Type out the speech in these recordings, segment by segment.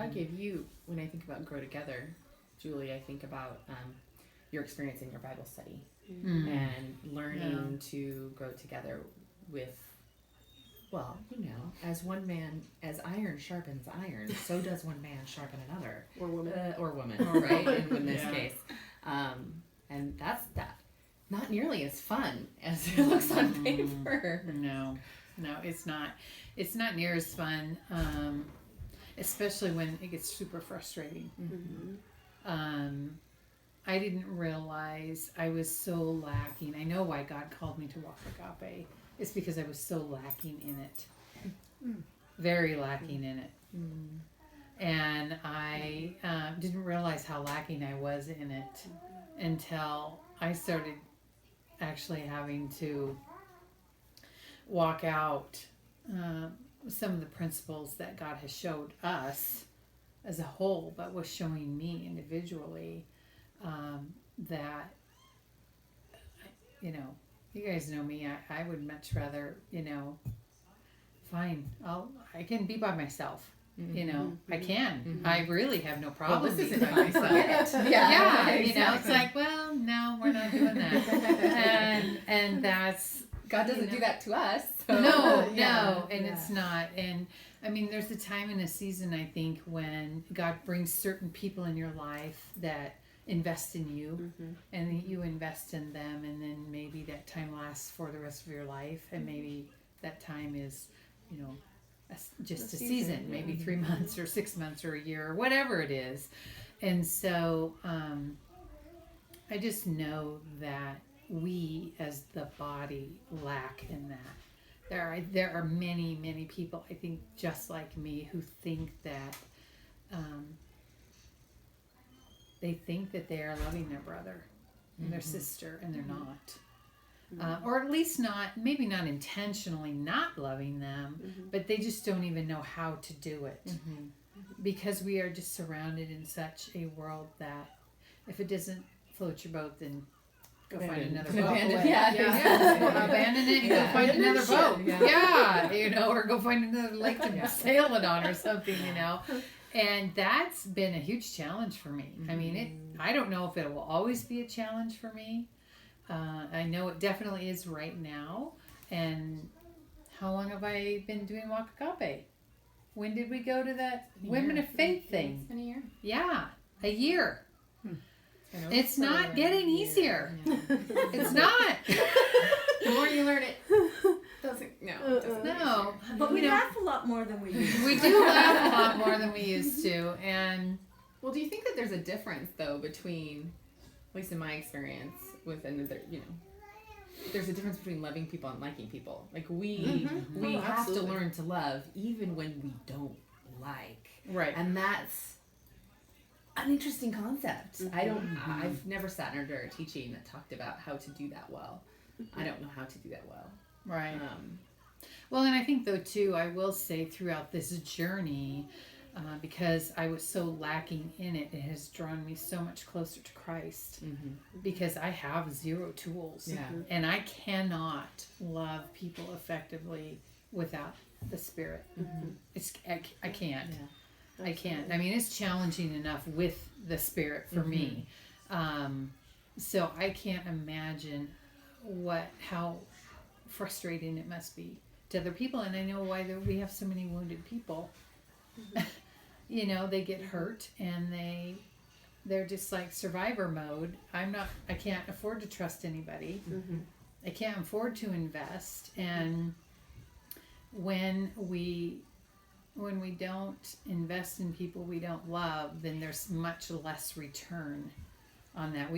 God gave you, when I think about grow together, Julie, I think about your experience in your Bible study and learning to grow together with, well, as one man, as iron sharpens iron, so does one man sharpen another. Or woman. Right? In this case. And that's that. Not nearly as fun as it looks on paper. No, it's not. It's not near as fun, especially when it gets super frustrating. I didn't realize I was so lacking. I know why God called me to Walk Agape. It's because I was so lacking in it. Very lacking in it. And I didn't realize how lacking I was in it until I started actually having to walk out some of the principles that God has showed us as a whole, but was showing me individually, that, you guys know me, I would much rather, fine, I can be by myself. I can. I really have no problem. Well, this isn't by myself. Yeah, it's like, well, no, we're not doing that. And that's, God doesn't do that to us. So. No, and it's not. And I mean, there's a time and a season, I think, when God brings certain people in your life that invest in you, and you invest in them, and then maybe that time lasts for the rest of your life, and maybe that time is, just a season, maybe 3 months or 6 months or a year or whatever it is. And so I just know that we as the body lack in that. There are many, many people, I think, just like me, who think that they think that they are loving their brother and their sister, and they're not. Or at least maybe not intentionally not loving them, but they just don't even know how to do it. Because we are just surrounded in such a world that if it doesn't float your boat, then go find another boat. Abandon it and go find another boat. Or go find another lake to sail it on or something, And that's been a huge challenge for me. I mean, I don't know if it will always be a challenge for me. I know it definitely is right now. And how long have I been doing Walk Agape? When did we go to that Women of Faith thing? It's been a year. Yeah, a year. It's not getting easier. It's not. The more you learn it, doesn't. No. But we laugh a lot more than we used to. We do laugh a lot more than we used to. And well, do you think that there's a difference though between, at least in my experience, with another, there's a difference between loving people and liking people. Like we have to learn to love even when we don't like. Right. And that's an interesting concept. I've never sat under a teaching that talked about how to do that well. I don't know how to do that well. Right. Well, and I think though too, I will say throughout this journey, because I was so lacking in it, it has drawn me so much closer to Christ, because I have zero tools, and I cannot love people effectively without the Spirit. I can't. I can't. I mean, it's challenging enough with the Spirit for me. So I can't imagine how frustrating it must be to other people. And I know why we have so many wounded people. They get hurt and they're just like survivor mode. I can't afford to trust anybody. I can't afford to invest. And when we don't invest in people we don't love, then there's much less return on that.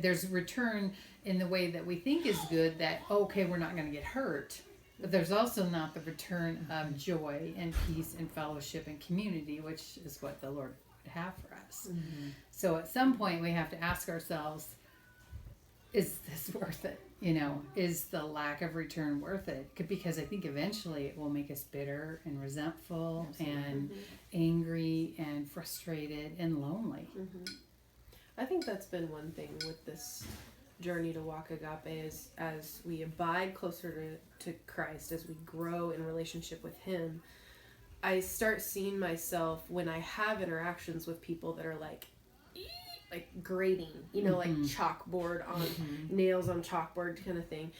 There's return in the way that we think is good, that, okay, we're not going to get hurt. But there's also not the return of joy and peace and fellowship and community, which is what the Lord would have for us. So at some point we have to ask ourselves, is this worth it? Is the lack of return worth it? Because I think eventually it will make us bitter and resentful and angry and frustrated and lonely. I think that's been one thing with this journey to Walk Agape, is as we abide closer to Christ, as we grow in relationship with Him, I start seeing myself when I have interactions with people that are like grating, like chalkboard on nails on chalkboard kind of thing.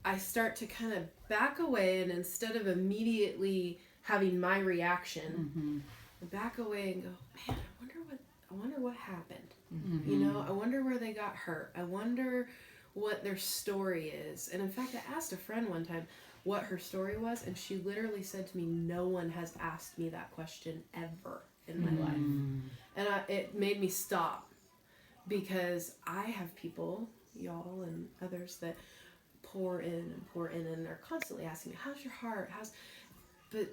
I start to kind of back away, and instead of immediately having my reaction, back away and go, man, I wonder what happened. I wonder where they got hurt. I wonder what their story is. And in fact, I asked a friend one time what her story was, and she literally said to me, no one has asked me that question ever in my life. And it made me stop, because I have people, y'all and others, that pour in, and they're constantly asking me, how's your heart? But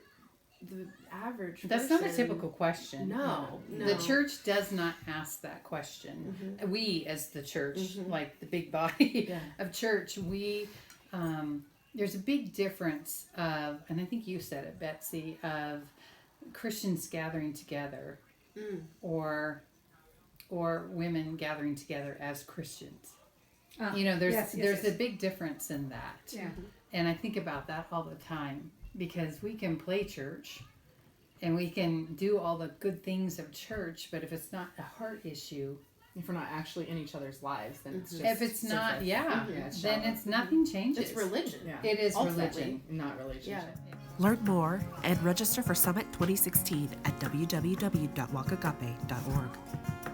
the average That's person, not a typical question. No. The church does not ask that question. We, as the church, like the big body of church, we there's a big difference of, and I think you said it, Betsy, of Christians gathering together or women gathering together as Christians. There's a big difference in that. Yeah. And I think about that all the time, because we can play church and we can do all the good things of church, but if it's not a heart issue, if we're not actually in each other's lives, then it's just if it's not, then it's nothing changes. It's religion. Yeah. It is Ultimately, religion, not relationship. Yeah. Learn more and register for Summit 2016 at www.walkagape.org.